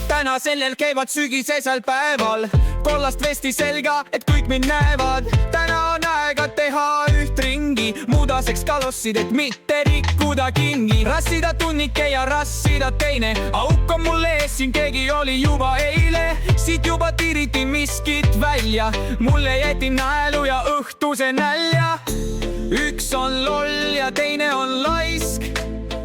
Täna sellel käivad sügisesel päeval kollast vesti selga, et kõik mind näevad. Täna on aega teha üht ringi, muudaseks kalossid, et mitte rikkuda kingi. Rassida tunnike ja rassida teine, auk on mul ees, siin keegi oli juba eile. Siit juba tiriti miskit välja, mulle jäeti naelu ja õhtuse nälja. Üks on loll ja teine on laisk.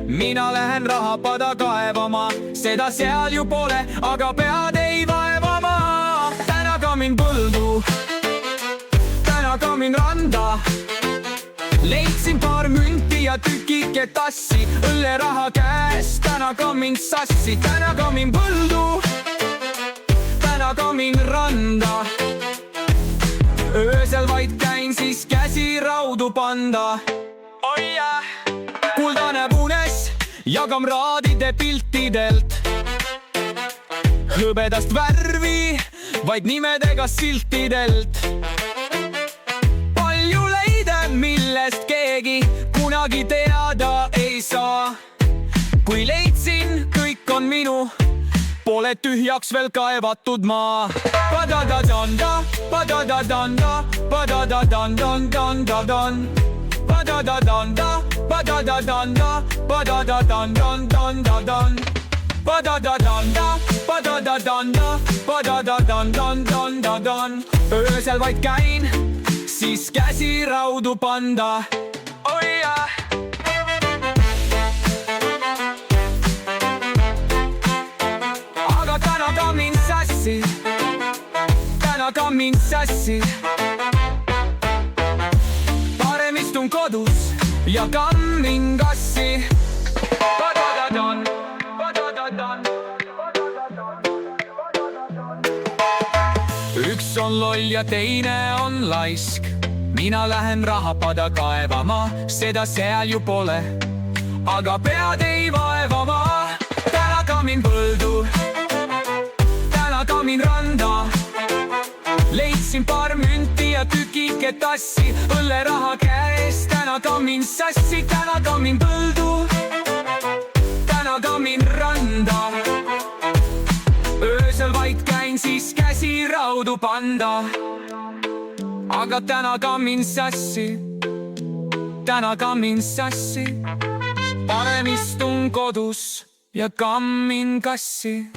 Mina lähen rahapada kaevama, seda seal ju pole, aga pead ei vaevama. Täna kamin põldu, täna kamin randa. Leidsin paar münti ja tükike tassi, õlleraha käes, täna kamin sassi. Täna kamin põldu, täna kamin randa. Öösel vaid käin, siis käsi raudu panda. Oi jah, kuldane punes ja kamraadide piltidelt. Hõbedast värvi, vaid nimedega siltidelt. Palju leide, millest keegi kunagi teada ei saa. Kui leidsin, kõik on minu, pole tühjaks veel kaevatud maa. Padadadanda, padadadanda, padadadandandandandandand. Padadadanda, padadadanda, padadadandandandandand. Padadadanda, padadadanda, padadadandandandandand. Öösel vaid käin, siis käsi raudu panda. Oi jah. Aga täna kamin sassi, täna kamin sassi. Istun kodus ja kammin kassi. Padadadan, padadadan. Üks on loll ja teine on laisk. Mina lähen rahapada kaevama, seda seal ju pole, aga pead ei vaevama. Täna kamin põldu, täna kamin randa. Leidsin paar münti ja tükike tassi, õlleraha käes, täna kamin sassi. Täna kamin põldu, täna kamin randa. Öösel vaid käin, siis käsi raudu panda. Aga täna kamin sassi, täna kamin sassi. Parem istun kodus ja kammin kassi.